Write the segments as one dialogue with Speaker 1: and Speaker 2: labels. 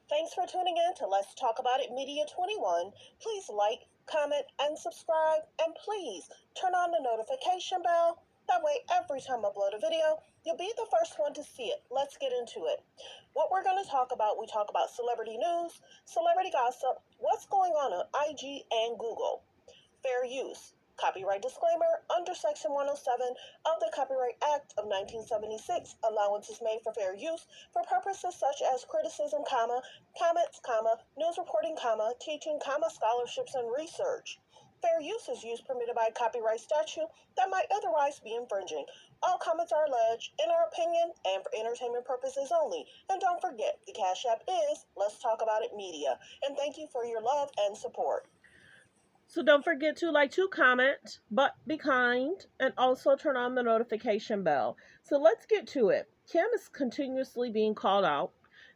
Speaker 1: Thanks for tuning in to Let's Talk About It Media 21. Please like, comment, and subscribe. And please turn on the notification bell. That way, every time I upload a video, you'll be the first one to see it. Let's get into it. What we're going to talk about, we talk about celebrity news, celebrity gossip, what's going on IG and Google, fair use, copyright disclaimer under Section 107 of the Copyright Act of 1976, allowances made for fair use for purposes such as criticism, comments, news reporting, teaching, scholarships, and research. Fair use is use permitted by copyright statute that might otherwise be infringing. All comments are alleged in our opinion and for entertainment purposes only. And don't forget, the Cash App is Let's Talk About It Media. And thank you for your love and support. So don't forget to like, to comment, but be kind, and also turn on the notification bell. So let's get to it. Kim is continuously being called out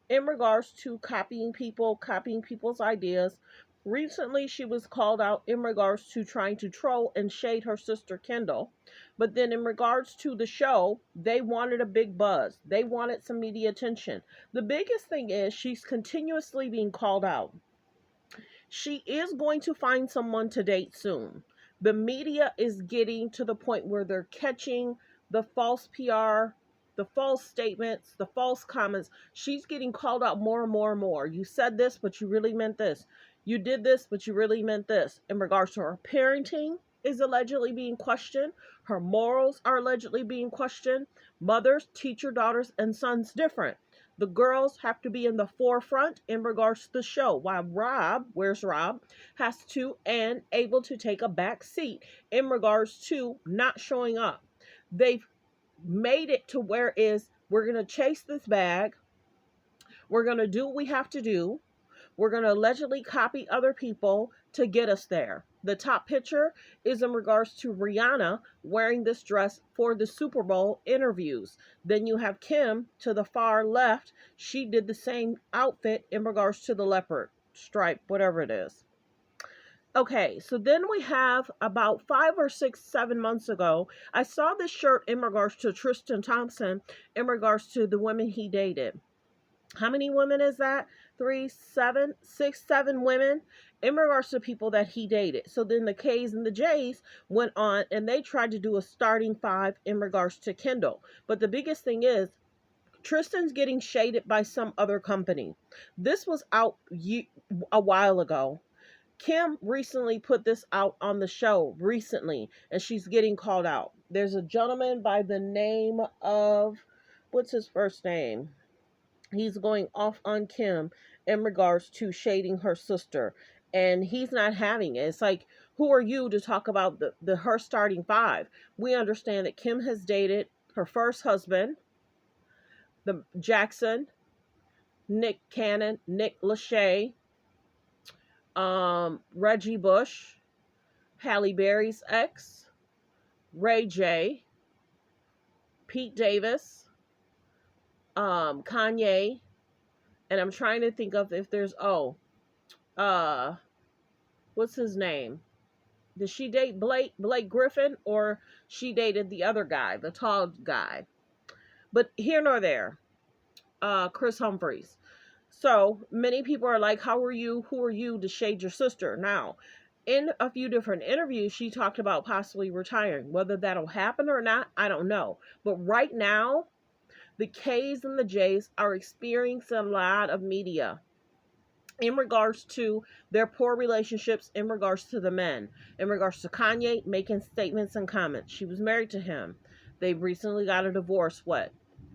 Speaker 1: in regards to copying people's ideas. Recently, she was called out in regards to trying to troll and shade her sister Kendell. But then in regards to the show, they wanted a big buzz. They wanted some media attention. The biggest thing is she's continuously being called out. She is going to find someone to date soon. The media is getting to the point where they're catching the false PR, the false statements, the false comments. She's getting called out more and more and more. You said this, but you really meant this. You did this, but you really meant this. In regards to her parenting is allegedly being questioned. Her morals are allegedly being questioned. Mothers teach your daughters and sons different. The girls have to be in the forefront in regards to the show, while Rob, where's Rob, has to and able to take a back seat in regards to not showing up. They've made it to where is we're going to chase this bag. We're going to do what we have to do. We're going to allegedly copy other people to get us there. The top picture is in regards to Rihanna wearing this dress for the Super Bowl interviews. Then you have Kim to the far left. She did the same outfit in regards to the leopard stripe, whatever it is. Okay, so then we have about 5 or 6, 7 months ago, I saw this shirt in regards to Tristan Thompson in regards to the women he dated. How many women is that? 3, 7, 6, 7 women in regards to people that he dated. So then the K's and the J's went on and they tried to do a starting 5 in regards to Kendell. But the biggest thing is Tristan's getting shaded by some other company. This was out a while ago. Kim recently put this out on the show recently, and she's getting called out. There's a gentleman by the name of, what's his first name? He's going off on Kim in regards to shading her sister, and he's not having it. It's like, who are you to talk about the her starting 5? We understand that Kim has dated her first husband, the Jackson, Nick Cannon, Nick Lachey, Reggie Bush, Halle Berry's ex, Ray J, Pete Davis, Kanye, and I'm trying to think of if there's, what's his name? Did she date Blake Griffin, or she dated the other guy, the tall guy? But here nor there, Chris Humphries. So many people are like, who are you to shade your sister? Now, in a few different interviews, she talked about possibly retiring. Whether that'll happen or not, I don't know. But right now, the K's and the J's are experiencing a lot of media in regards to their poor relationships, in regards to the men, in regards to Kanye making statements and comments. She was married to him. They recently got a divorce,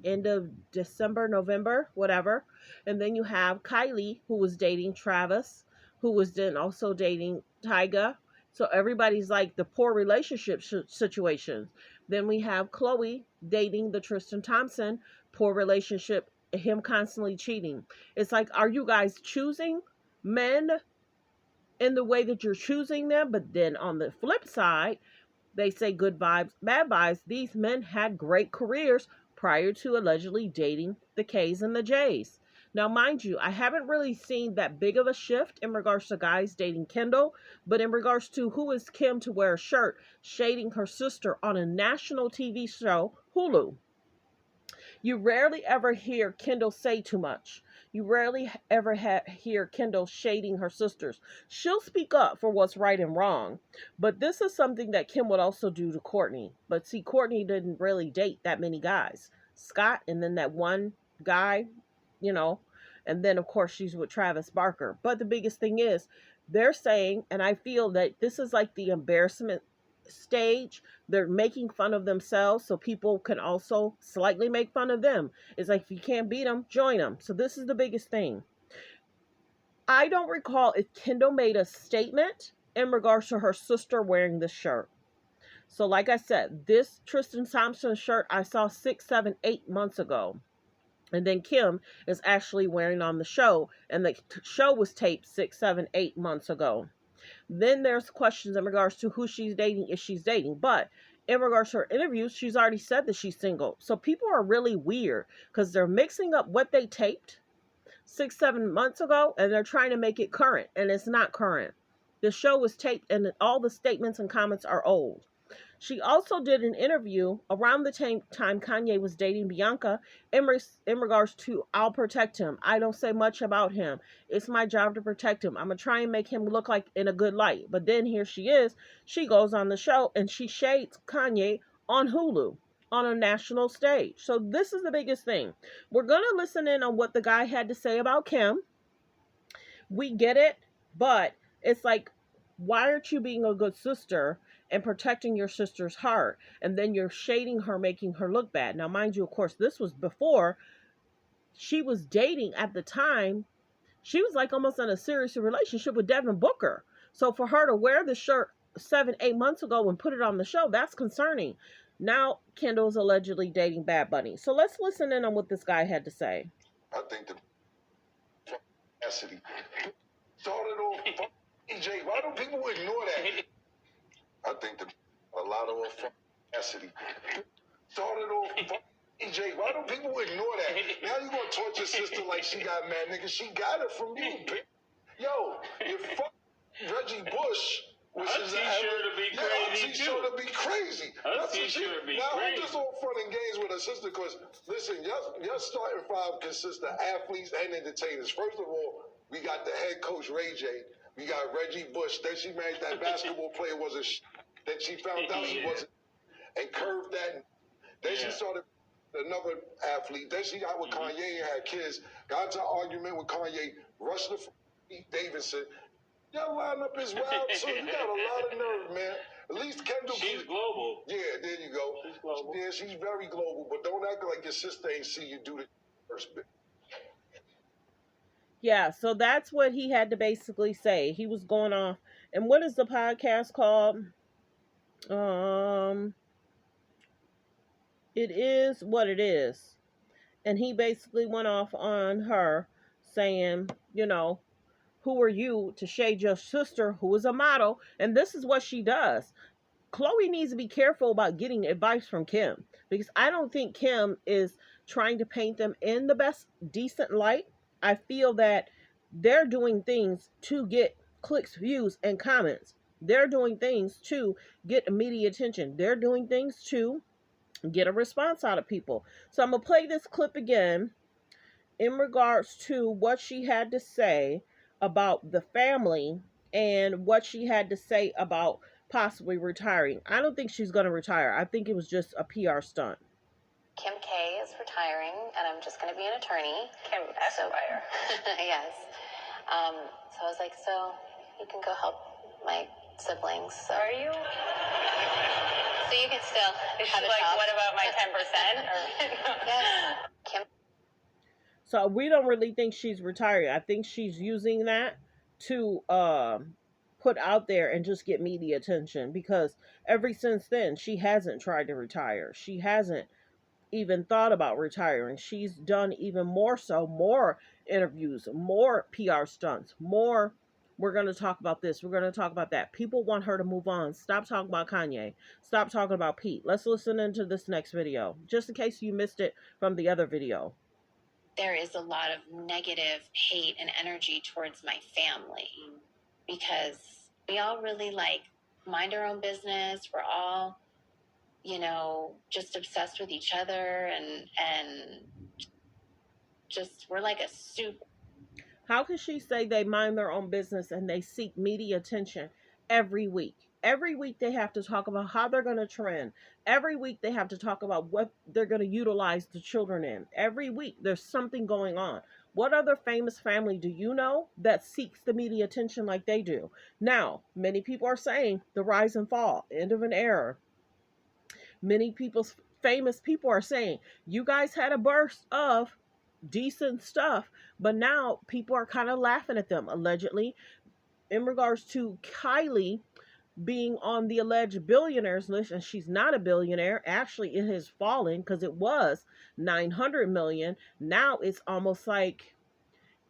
Speaker 1: end of December, November, whatever. And then you have Kylie, who was dating Travis, who was then also dating Tyga. So everybody's like the poor relationship situations. Then we have Khloe dating the Tristan Thompson, poor relationship, him constantly cheating. It's like, are you guys choosing men in the way that you're choosing them? But then on the flip side, they say good vibes, bad vibes. These men had great careers prior to allegedly dating the K's and the J's. Now, mind you, I haven't really seen that big of a shift in regards to guys dating Kendall, but in regards to who is Kim to wear a shirt shading her sister on a national TV show, Hulu. You rarely ever hear Kendall say too much. You rarely ever hear Kendall shading her sisters. She'll speak up for what's right and wrong, but this is something that Kim would also do to Courtney. But see, Courtney didn't really date that many guys. Scott, and then that one guy, you know, and then of course she's with Travis Barker. But the biggest thing is, they're saying, and I feel that this is like the embarrassment stage. They're making fun of themselves so people can also slightly make fun of them. It's like, if you can't beat them, join them. So this is the biggest thing. I don't recall if Kendall made a statement in regards to her sister wearing this shirt. So like I said, this Tristan Thompson shirt I saw 6, 7, 8 months ago. And then Kim is actually wearing on the show, and the show was taped 6, 7, 8 months ago. Then there's questions in regards to who she's dating, if she's dating. But in regards to her interviews, she's already said that she's single. So people are really weird because they're mixing up what they taped 6, 7 months ago, and they're trying to make it current, and it's not current. The show was taped, and all the statements and comments are old. She also did an interview around the time Kanye was dating Bianca in regards to, I'll protect him. I don't say much about him. It's my job to protect him. I'm going to try and make him look like in a good light. But then here she is. She goes on the show and she shades Kanye on Hulu on a national stage. So this is the biggest thing. We're going to listen in on what the guy had to say about Kim. We get it, but it's like, why aren't you being a good sister and protecting your sister's heart, and then you're shading her, making her look bad? Now, mind you, of course, this was before she was dating. At the time, she was like almost in a serious relationship with Devin Booker. So for her to wear the shirt 7, 8 months ago and put it on the show, that's concerning. Now Kendall's allegedly dating Bad Bunny. So let's listen in on what this guy had to say.
Speaker 2: I think the capacity started off EJ. Why do people ignore that? I think a lot of her capacity started off EJ. Why do people ignore that? Now you gonna torture sister like she got mad, nigga. She got it from you, bitch. Yo, you fuck Reggie Bush.
Speaker 3: Her t-shirt to be crazy too.
Speaker 2: Her t-shirt to be crazy.
Speaker 3: Her t-shirt be
Speaker 2: now,
Speaker 3: crazy.
Speaker 2: I'm just all fun and games with her sister because, listen, your starting five consists of athletes and entertainers. First of all, we got the head coach, Ray J. We got Reggie Bush. Then she married that basketball player was a Then she found out he wasn't and curved that. Then she started another athlete. Then she got with Kanye and had kids. Got into an argument with Kanye. Rushed to Pete Davidson. Your lineup is wild, so you got a lot of nerve, man. At least Kendall.
Speaker 3: She's global.
Speaker 2: Yeah, there you go.
Speaker 3: She's global.
Speaker 2: Yeah, she's very global, but don't act like your sister ain't see you do the first bit.
Speaker 1: Yeah, so that's what he had to basically say. He was going off. And what is the podcast called? It is what it is. And he basically went off on her saying, you know, who are you to shade your sister who is a model? And this is what she does. Khloe needs to be careful about getting advice from Kim, because I don't think Kim is trying to paint them in the best decent light. I feel that they're doing things to get clicks, views, and comments. They're doing things to get media attention. They're doing things to get a response out of people. So I'm going to play this clip again in regards to what she had to say about the family and what she had to say about possibly retiring. I don't think she's going to retire. I think it was just a PR stunt.
Speaker 4: Kim K is retiring, and I'm just going to be an attorney.
Speaker 5: Kim Esquire.
Speaker 4: Yes. So I was like, so you can go help my siblings. So.
Speaker 5: Are you?
Speaker 4: So you can still
Speaker 5: Is
Speaker 4: have
Speaker 5: she
Speaker 4: a
Speaker 5: like,
Speaker 4: shop.
Speaker 5: what about my 10%?
Speaker 4: Yes. Kim.
Speaker 1: So we don't really think she's retiring. I think she's using that to
Speaker 6: put out there and just get media attention, because ever since then she hasn't tried to retire. She hasn't even thought about retiring. She's done even more interviews, more PR stunts, more. We're going to talk about this. We're going to talk about that. People want her to move on. Stop talking about Kanye. Stop talking about Pete. Let's listen into this next video, just in case you missed it from the other video.
Speaker 4: There is a lot of negative hate and energy towards my family because we all really mind our own business. We're all, just obsessed with each other and just we're like a soup.
Speaker 6: How can she say they mind their own business and they seek media attention every week? Every week they have to talk about how they're going to trend. Every week they have to talk about what they're going to utilize the children in. Every week there's something going on. What other famous family do you know that seeks the media attention like they do? Now, many people are saying the rise and fall, end of an era. Many famous people are saying, you guys had a burst of decent stuff, but now people are kind of laughing at them, allegedly, in regards to Kylie being on the alleged billionaires list, and she's not a billionaire. Actually, it has fallen, because it was 900 million. Now it's almost like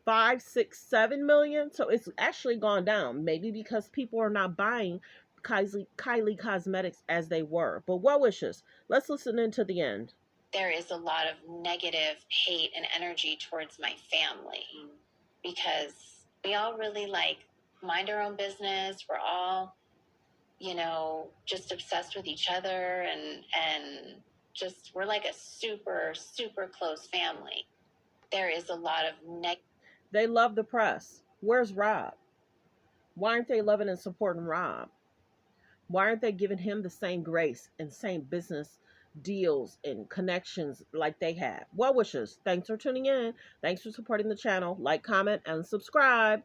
Speaker 6: 5, 6, 7 million. So it's actually gone down, maybe because people are not buying Kylie cosmetics as they were. But well wishes. Let's listen into the end.
Speaker 4: There is a lot of negative hate and energy towards my family because we all really mind our own business. We're all, just obsessed with each other and just we're like a super, super close family. There is a lot of
Speaker 6: They love the press. Where's Rob? Why aren't they loving and supporting Rob? Why aren't they giving him the same grace and same business deals and connections like they have? Well wishes. Thanks for tuning in. Thanks for supporting the channel. Like, comment, and subscribe.